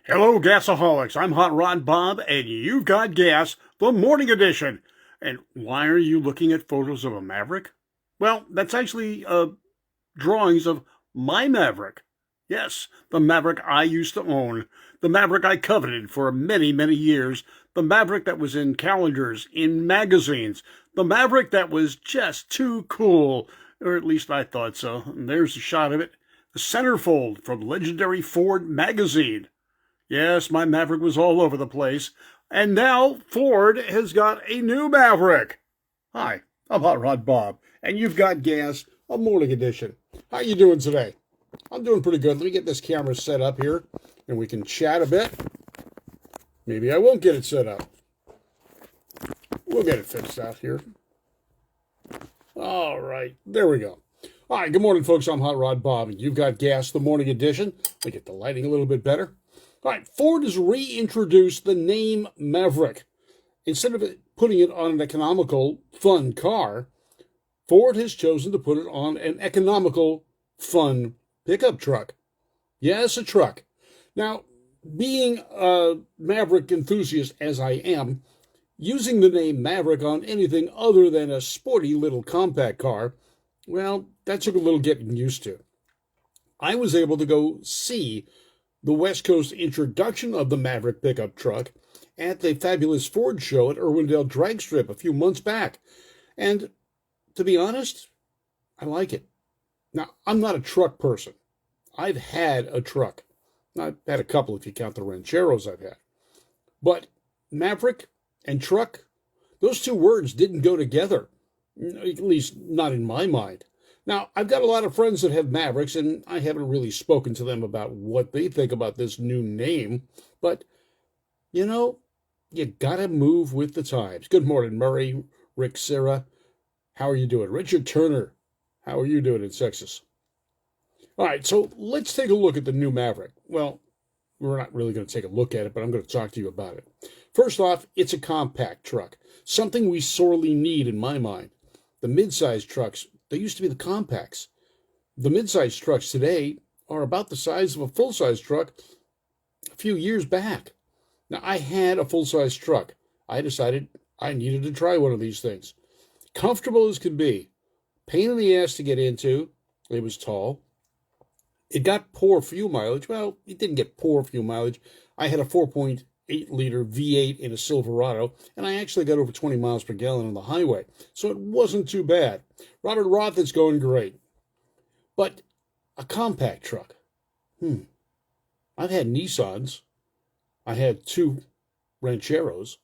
Hello, gasaholics. I'm Hot Rod Bob, and you've got gas, the morning edition. And why are you looking at photos of a Maverick? Well, that's actually drawings of my Maverick. Yes, the Maverick I used to own, the Maverick I coveted for many, many years, the Maverick that was in calendars, in magazines, the Maverick that was just too cool, or at least I thought so. And there's a shot of it, the centerfold from legendary Ford magazine. Yes, my Maverick was all over the place. And now Ford has got a new Maverick. Hi, I'm Hot Rod Bob, and you've got gas, a morning edition. How you doing today? I'm doing pretty good. Let me get this camera set up here, and we can chat a bit. Maybe I won't get it set up. We'll get it fixed out here. All right, there we go. All right, good morning, folks. I'm Hot Rod Bob, and you've got gas, the morning edition. Let me get the lighting a little bit better. All right, Ford has reintroduced the name Maverick. Instead of putting it on an economical, fun car, Ford has chosen to put it on an economical, fun pickup truck. Yes, a truck. Now, being a Maverick enthusiast as I am, using the name Maverick on anything other than a sporty little compact car, well, that took a little getting used to. I was able to go see the West Coast introduction of the Maverick pickup truck at the fabulous Ford show at Irwindale Drag Strip a few months back. And to be honest, I like it. Now, I'm not a truck person. I've had a truck. I've had a couple if you count the Rancheros I've had. But Maverick and truck, those two words didn't go together, at least not in my mind. Now, I've got a lot of friends that have Mavericks, and I haven't really spoken to them about what they think about this new name. But, you gotta move with the times. Good morning, Murray, Rick, Sarah. How are you doing? Richard Turner, how are you doing in Texas? All right, so let's take a look at the new Maverick. Well, we're not really going to take a look at it, but I'm going to talk to you about it. First off, it's a compact truck, something we sorely need in my mind. The mid-size trucks, they used to be the compacts. The mid-size trucks today are about the size of a full-size truck a few years back. Now, I had a full-size truck. I decided I needed to try one of these things. Comfortable as could be. Pain in the ass to get into. It was tall. It got poor fuel mileage. Well, it didn't get poor fuel mileage. I had a 4.8-liter V8 in a Silverado, and I actually got over 20 miles per gallon on the highway. So it wasn't too bad. Robert Roth is going great. But a compact truck. I've had Nissans. I had two Rancheros.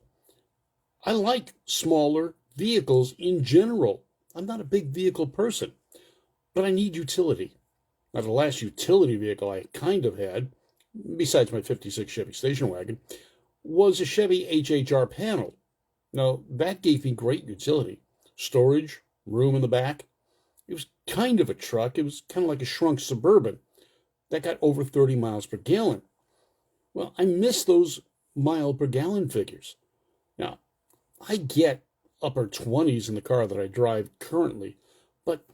I like smaller vehicles in general. I'm not a big vehicle person, but I need utility. Now, the last utility vehicle I kind of had, besides my 56 Chevy station wagon, was a Chevy HHR panel. Now, that gave me great utility. Storage, room in the back. It was kind of a truck. It was kind of like a shrunk Suburban that got over 30 miles per gallon. Well, I miss those mile per gallon figures. Now, I get upper 20s in the car that I drive currently, but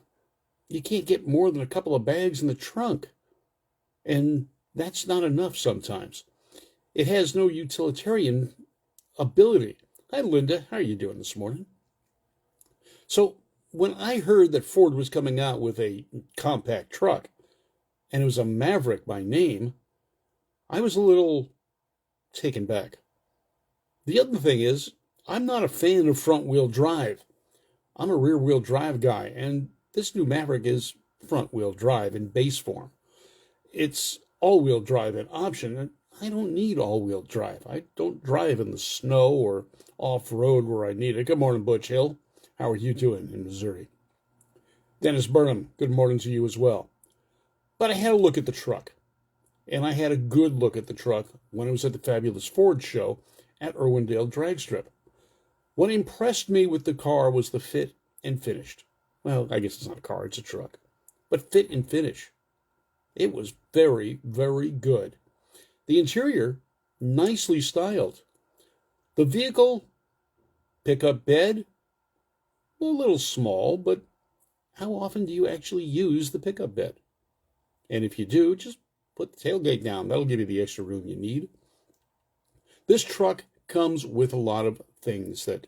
you can't get more than a couple of bags in the trunk. And that's not enough sometimes. It has no utilitarian ability. Hi, Linda. How are you doing this morning? So when I heard that Ford was coming out with a compact truck, and it was a Maverick by name, I was a little taken back. The other thing is, I'm not a fan of front-wheel drive. I'm a rear-wheel drive guy, and this new Maverick is front-wheel drive in base form. It's all-wheel drive an option, and I don't need all-wheel drive. I don't drive in the snow or off-road where I need it. Good morning, Butch Hill. How are you doing in Missouri? Dennis Burnham, good morning to you as well. But I had a look at the truck, and I had a good look at the truck when it was at the fabulous Ford show at Irwindale Drag Strip. What impressed me with the car was the fit and finish. Well, I guess it's not a car, it's a truck. But fit and finish. It was very, very good. The interior, nicely styled. The vehicle, pickup bed, a little small, but how often do you actually use the pickup bed? And if you do, just Put the tailgate down. That'll give you the extra room you need. This truck comes with a lot of things that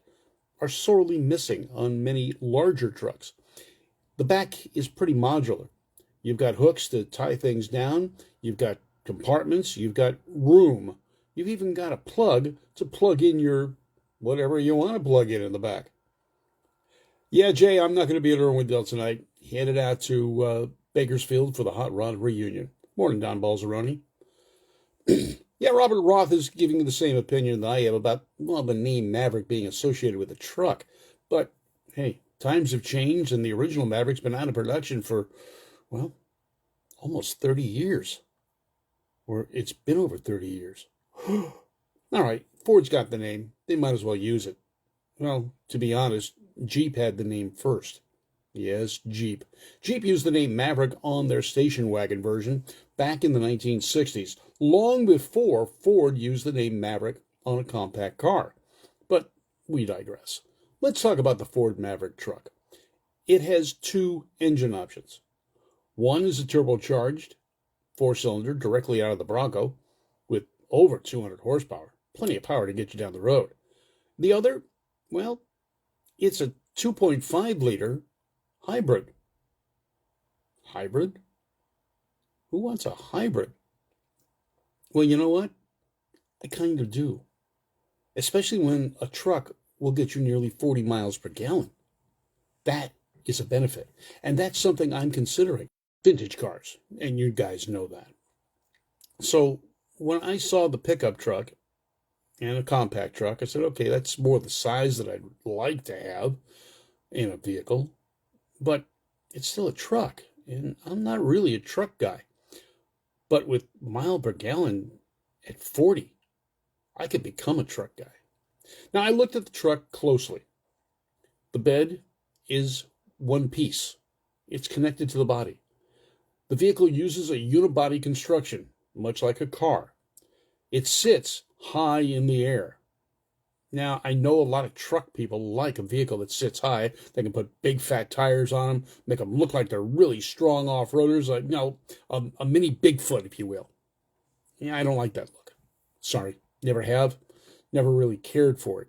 are sorely missing on many larger trucks. The back is pretty modular. You've got hooks to tie things down. You've got compartments. You've got room. You've even got a plug to plug in your whatever you want to plug in the back. Yeah, Jay, I'm not going to be at Irwindale tonight. Headed out to Bakersfield for the Hot Rod reunion. Morning, Don Balzeroni. Yeah, Robert Roth is giving the same opinion that I have about, well, the name Maverick being associated with a truck. But, hey, times have changed, and the original Maverick's been out of production for, well, almost 30 years. Or it's been over 30 years. All right, Ford's got the name. They might as well use it. Well, to be honest, Jeep had the name first. Yes, Jeep. Jeep used the name Maverick on their station wagon version back in the 1960s, long before Ford used the name Maverick on a compact car. But we digress. Let's talk about the Ford Maverick truck. It has two engine options. One is a turbocharged four-cylinder directly out of the Bronco with over 200 horsepower, plenty of power to get you down the road. The other, well, it's a 2.5-liter hybrid. Hybrid? Who wants a hybrid? Well, you know what? I kind of do. Especially when a truck will get you nearly 40 miles per gallon. That is a benefit. And that's something I'm considering. Vintage cars. And you guys know that. So when I saw the pickup truck and a compact truck, I said, okay, that's more the size that I'd like to have in a vehicle. But it's still a truck, and I'm not really a truck guy. But with mile per gallon at 40, I could become a truck guy. Now, I looked at the truck closely. The bed is one piece. It's connected to the body. The vehicle uses a unibody construction, much like a car. It sits high in the air. Now, I know a lot of truck people like a vehicle that sits high. They can put big fat tires on them, make them look like they're really strong off-roaders, like, a mini Bigfoot, if you will. Yeah, I don't like that look. Sorry, never have, never really cared for it.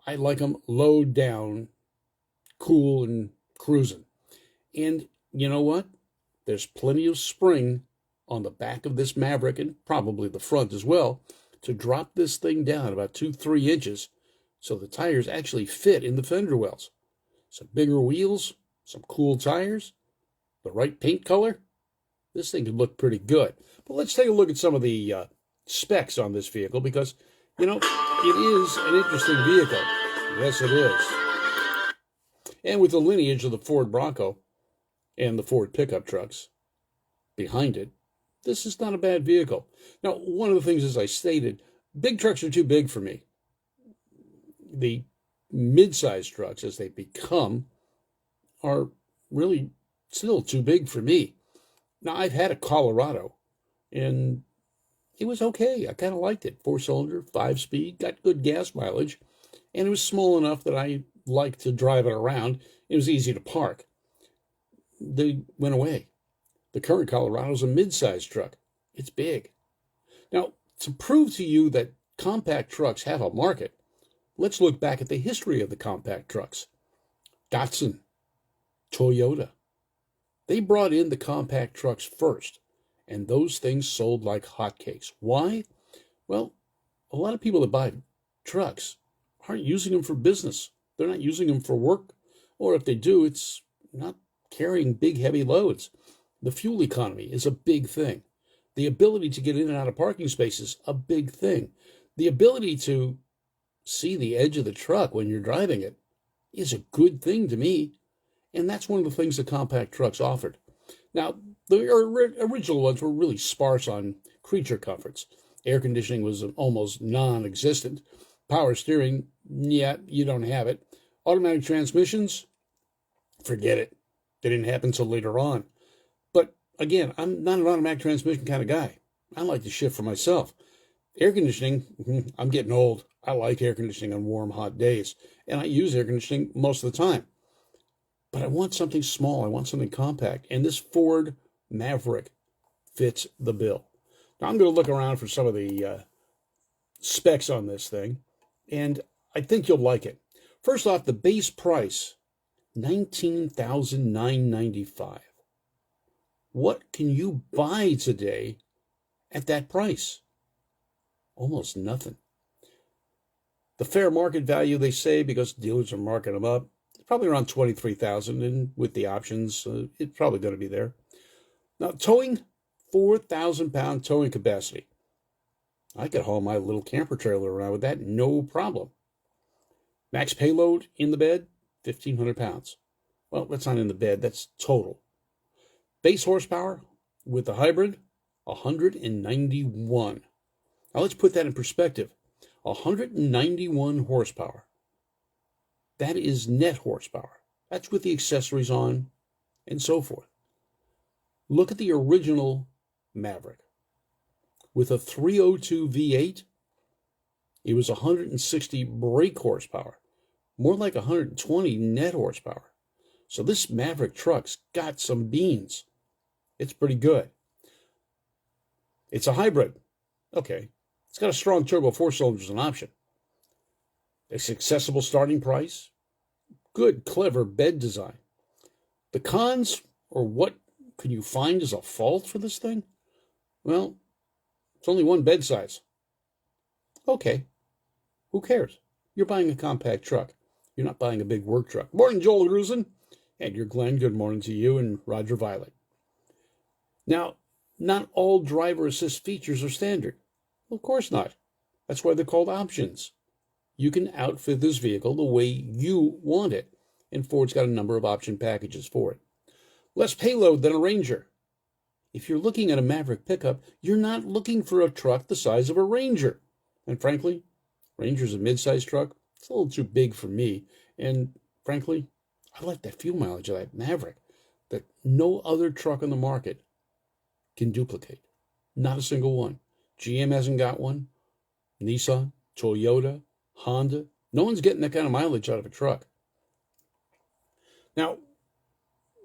I like them low down, cool and cruising. And you know what? There's plenty of spring on the back of this Maverick, and probably the front as well, to drop this thing down about 2-3 inches so the tires actually fit in the fender wells. Some bigger wheels, some cool tires, the right paint color. This thing could look pretty good. But let's take a look at some of the specs on this vehicle because, it is an interesting vehicle. Yes, it is. And with the lineage of the Ford Bronco and the Ford pickup trucks behind it, this is not a bad vehicle. Now, one of the things, as I stated, big trucks are too big for me. The mid-sized trucks, as they become, are really still too big for me. Now, I've had a Colorado, and it was okay. I kind of liked it. 4-cylinder, 5-speed, got good gas mileage, and it was small enough that I liked to drive it around. It was easy to park. They went away. The current Colorado is a mid-sized truck. It's big. Now, to prove to you that compact trucks have a market, let's look back at the history of the compact trucks. Datsun, Toyota. They brought in the compact trucks first, and those things sold like hotcakes. Why? Well, a lot of people that buy trucks aren't using them for business. They're not using them for work, or if they do, it's not carrying big, heavy loads. The fuel economy is a big thing. The ability to get in and out of parking spaces, a big thing. The ability to see the edge of the truck when you're driving it is a good thing to me. And that's one of the things the compact trucks offered. Now, the original ones were really sparse on creature comforts. Air conditioning was almost non-existent. Power steering, yeah, you don't have it. Automatic transmissions, forget it. They didn't happen until later on. But again, I'm not an automatic transmission kind of guy. I like to shift for myself. Air conditioning, I'm getting old. I like air conditioning on warm, hot days. And I use air conditioning most of the time. But I want something small. I want something compact. And this Ford Maverick fits the bill. Now I'm going to look around for some of the specs on this thing, and I think you'll like it. First off, the base price, $19,995. What can you buy today at that price? Almost nothing. The fair market value, they say, because dealers are marking them up, it's probably around $23,000, and with the options, it's probably going to be there. Now, towing, 4,000-pound towing capacity. I could haul my little camper trailer around with that, no problem. Max payload in the bed, 1,500 pounds. Well, that's not in the bed, that's total. Base horsepower with the hybrid, 191. Now let's put that in perspective. 191 horsepower. That is net horsepower. That's with the accessories on and so forth. Look at the original Maverick. With a 302 V8, it was 160 brake horsepower, more like 120 net horsepower. So this Maverick truck's got some beans. It's pretty good. It's a hybrid. Okay. It's got a strong turbo 4-cylinder as an option. It's accessible starting price. Good, clever bed design. The cons, or what could you find as a fault for this thing? Well, it's only one bed size. Okay. Who cares? You're buying a compact truck. You're not buying a big work truck. Morning, Joel Grusin. And you're Glenn. Good morning to you and Roger Violet. Now, not all driver assist features are standard. Well, of course not. That's why they're called options. You can outfit this vehicle the way you want it, and Ford's got a number of option packages for it. Less payload than a Ranger. If you're looking at a Maverick pickup, you're not looking for a truck the size of a Ranger. And frankly, Ranger's a mid-sized truck. It's a little too big for me. And frankly, I like that fuel mileage of that Maverick that no other truck on the market can duplicate. Not a single one. GM hasn't got one. Nissan, Toyota, Honda. No one's getting that kind of mileage out of a truck. Now,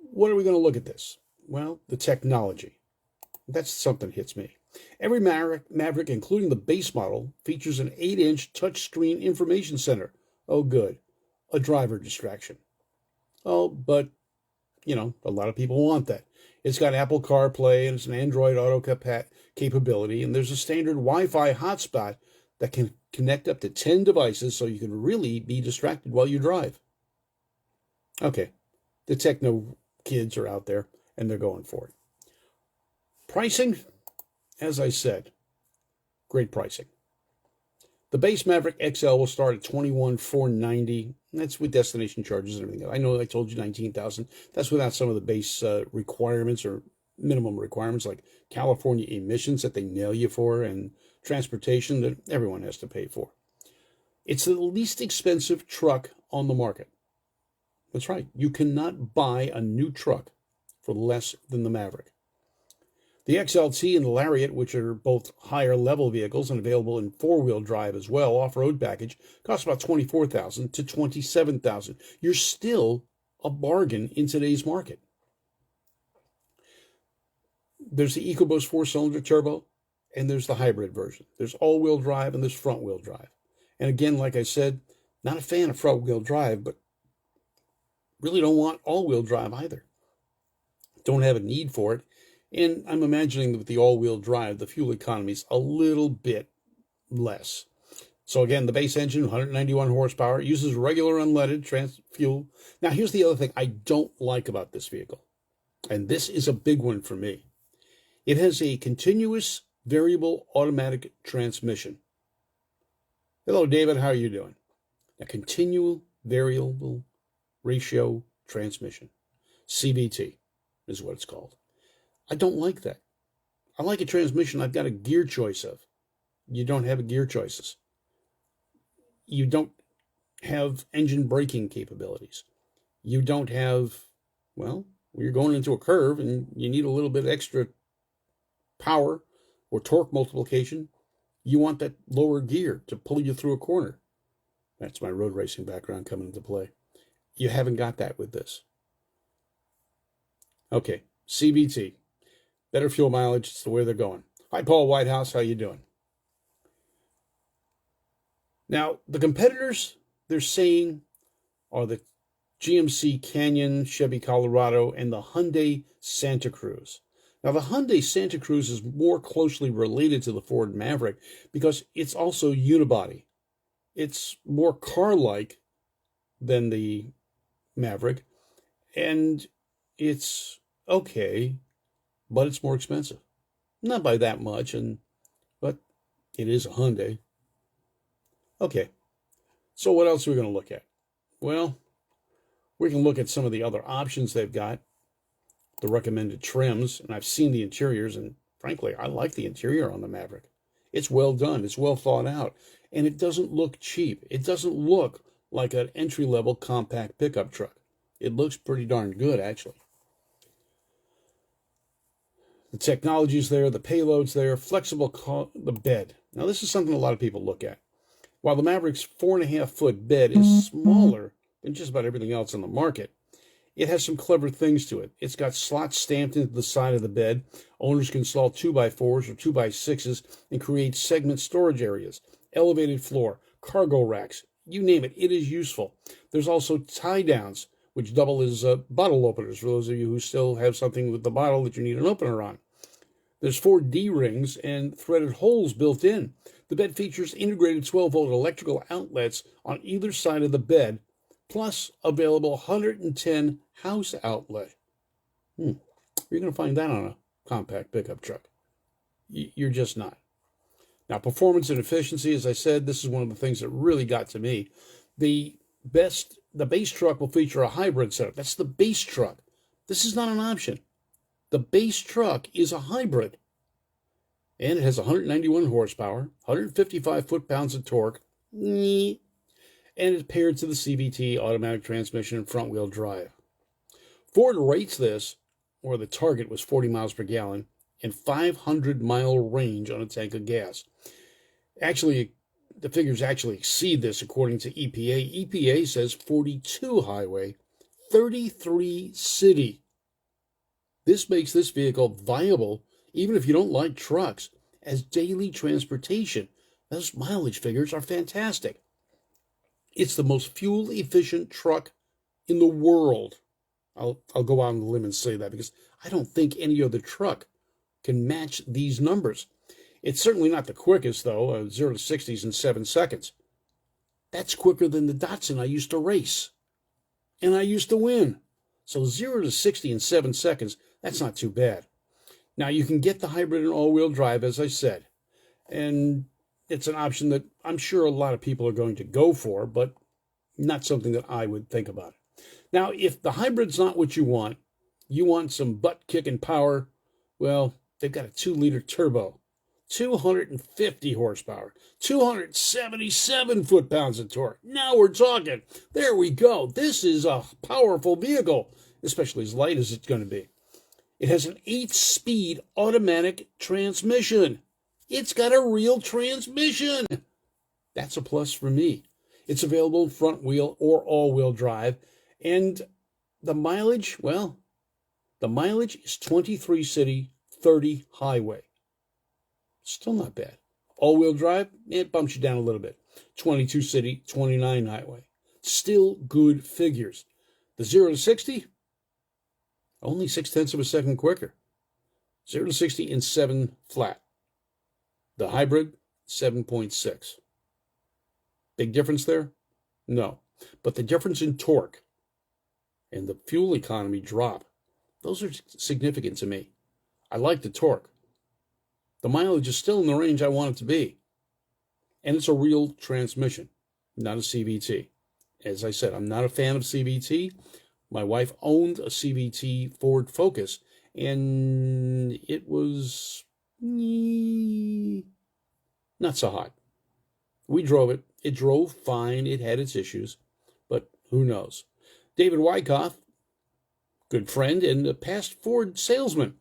what are we going to look at this? Well, the technology. That's something that hits me. Every Maverick, including the base model, features an 8-inch touchscreen information center. Oh, good. A driver distraction. Oh, but, a lot of people want that. It's got Apple CarPlay, and it's an Android Auto capability, and there's a standard Wi-Fi hotspot that can connect up to 10 devices so you can really be distracted while you drive. Okay, the techno kids are out there, and they're going for it. Pricing, as I said, great pricing. The base Maverick XL will start at $21,490. That's with destination charges and everything. I know I told you $19,000. That's without some of the base requirements or minimum requirements like California emissions that they nail you for and transportation that everyone has to pay for. It's the least expensive truck on the market. That's right. You cannot buy a new truck for less than the Maverick. The XLT and the Lariat, which are both higher level vehicles and available in 4-wheel drive as well, off-road package, costs about $24,000 to $27,000. You're still a bargain in today's market. There's the EcoBoost 4-cylinder turbo, and there's the hybrid version. There's all-wheel drive and there's front-wheel drive. And again, like I said, not a fan of front-wheel drive, but really don't want all-wheel drive either. Don't have a need for it. And I'm imagining that with the all-wheel drive, the fuel economy is a little bit less. So again, the base engine, 191 horsepower, uses regular unleaded fuel. Now, here's the other thing I don't like about this vehicle, and this is a big one for me. It has a continuous variable automatic transmission. Hello, David. How are you doing? A continual variable ratio transmission. CVT is what it's called. I don't like that. I like a transmission I've got a gear choice of. You don't have gear choices. You don't have engine braking capabilities. You don't have, well, you're going into a curve and you need a little bit extra power or torque multiplication. You want that lower gear to pull you through a corner. That's my road racing background coming into play. You haven't got that with this. Okay, CVT. Better fuel mileage, it's the way they're going. Hi, Paul Whitehouse. How you doing? Now, the competitors they're saying are the GMC Canyon, Chevy Colorado, and the Hyundai Santa Cruz. Now, the Hyundai Santa Cruz is more closely related to the Ford Maverick because it's also unibody. It's more car-like than the Maverick, and it's okay, but it's more expensive. Not by that much, but it is a Hyundai. Okay, so what else are we going to look at? Well, we can look at some of the other options they've got, the recommended trims, and I've seen the interiors, and frankly, I like the interior on the Maverick. It's well done, it's well thought out, and it doesn't look cheap. It doesn't look like an entry-level compact pickup truck. It looks pretty darn good, actually. The technology's there, the payload's there, the bed. Now, this is something a lot of people look at. While the Maverick's 4.5-foot bed is smaller than just about everything else on the market, it has some clever things to it. It's got slots stamped into the side of the bed. Owners can install 2x4s or 2x6s and create segment storage areas, elevated floor, cargo racks, you name it. It is useful. There's also tie-downs, which double as bottle openers for those of you who still have something with the bottle that you need an opener on. There's 4 D-rings and threaded holes built in. The bed features integrated 12-volt electrical outlets on either side of the bed, plus available 110 house outlet. You're going to find that on a compact pickup truck. You're just not. Now, performance and efficiency, as I said, this is one of the things that really got to me. The base truck will feature a hybrid setup. That's the base truck. This is not an option. The base truck is a hybrid. And it has 191 horsepower, 155 foot-pounds of torque, and it's paired to the CVT automatic transmission and front-wheel drive. Ford rates this, or the target was 40 miles per gallon, and 500-mile range on a tank of gas. Actually, the figures actually exceed this according to EPA. EPA says 42 highway, 33 city. This makes this vehicle viable even if you don't like trucks, as daily transportation. Those mileage figures are fantastic. It's the most fuel-efficient truck in the world. I'll go out on the limb and say that because I don't think any other truck can match these numbers. It's certainly not the quickest, though, 0 to 60s in 7 seconds. That's quicker than the Datsun I used to race. And I used to win. So 0 to 60 in 7 seconds, that's not too bad. Now, you can get the hybrid and all-wheel drive, as I said, and it's an option that I'm sure a lot of people are going to go for, but not something that I would think about. Now, if the hybrid's not what you want some butt-kicking power, well, they've got a 2-liter turbo, 250 horsepower, 277 foot-pounds of torque. Now we're talking. There we go. This is a powerful vehicle, especially as light as it's going to be. It has an 8-speed automatic transmission. It's got a real transmission. That's a plus for me. It's available in front wheel or all-wheel drive. And the mileage, well, the mileage is 23 city, 30 highway. Still not bad. All-wheel drive, it bumps you down a little bit. 22 city, 29 highway. Still good figures. The 0 to 60, only 0.6 of a second quicker. 0 to 60 in 7 flat. The hybrid, 7.6. Big difference there? No. But the difference in torque and the fuel economy drop, those are significant to me. I like the torque. The mileage is still in the range I want it to be. And it's a real transmission, not a CVT. As I said, I'm not a fan of CVT. My wife owned a CVT Ford Focus, and it was not so hot. We drove it. It drove fine. It had its issues, but who knows? David Wyckoff, good friend and a past Ford salesman,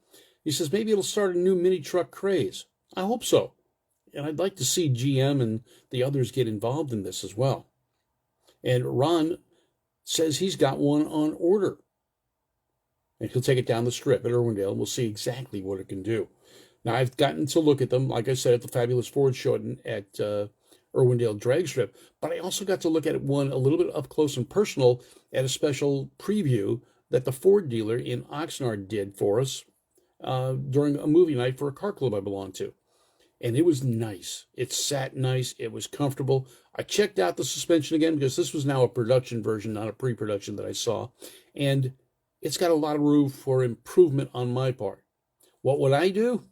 he says maybe it'll start a new mini truck craze. I hope so. And I'd like to see GM and the others get involved in this as well. And Ron says he's got one on order. And he'll take it down the strip at Irwindale, and we'll see exactly what it can do. Now, I've gotten to look at them, like I said, at the Fabulous Ford show at Irwindale Drag Strip, but I also got to look at one a little bit up close and personal at a special preview that the Ford dealer in Oxnard did for us during a movie night for a car club I belonged to. And it was nice. It sat nice. It was comfortable. I checked out the suspension again because this was now a production version, not a pre-production that I saw. And it's got a lot of room for improvement on my part. What would I do?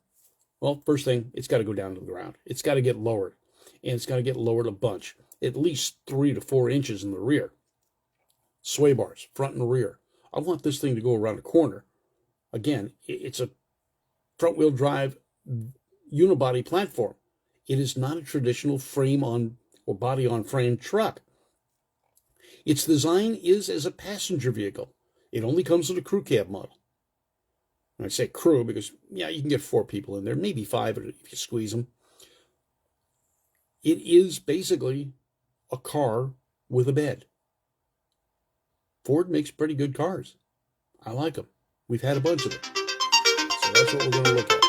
Well, first thing, it's got to go down to the ground. It's got to get lowered. And it's got to get lowered a bunch, at least 3 to 4 inches in the rear. Sway bars, front and rear. I want this thing to go around a corner. Again, it's a front-wheel drive unibody platform. It is not a traditional frame on or body on frame truck. Its design is as a passenger vehicle. It only comes with a crew cab model. And I say crew because, yeah, you can get 4 people in there, maybe 5 if you squeeze them. It is basically a car with a bed. Ford makes pretty good cars. I like them. We've had a bunch of them. So that's what we're going to look at.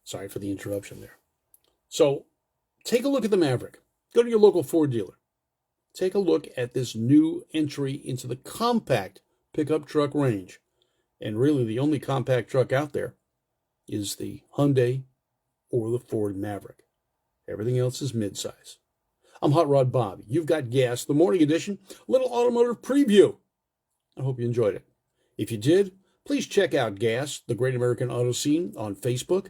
Sorry for the interruption there. So take a look at the Maverick. Go to your local Ford dealer. Take a look at this new entry into the compact pickup truck range. And really the only compact truck out there is the Hyundai or the Ford Maverick. Everything else is midsize. I'm Hot Rod Bob. You've got Gas, the morning edition, little automotive preview. I hope you enjoyed it. If you did, please check out GAAS, the Great American Auto Scene, on Facebook,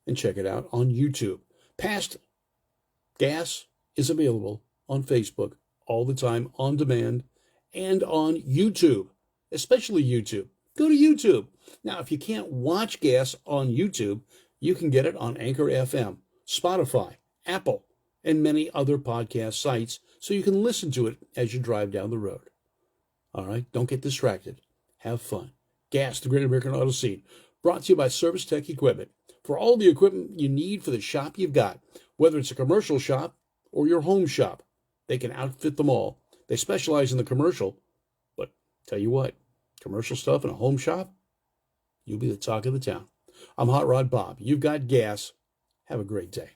and check it out on YouTube. Past GAAS is available on Facebook all the time, on demand, and on YouTube, especially YouTube. Go to YouTube. Now, if you can't watch GAAS on YouTube, you can get it on Anchor FM, Spotify, Apple, and many other podcast sites, so you can listen to it as you drive down the road. All right, don't get distracted. Have fun. GAAS, the Great American Auto Scene, brought to you by Service Tech Equipment. For all the equipment you need for the shop you've got, whether it's a commercial shop or your home shop, they can outfit them all. They specialize in the commercial, but tell you what, commercial stuff in a home shop, you'll be the talk of the town. I'm Hot Rod Bob. You've got GAAS. Have a great day.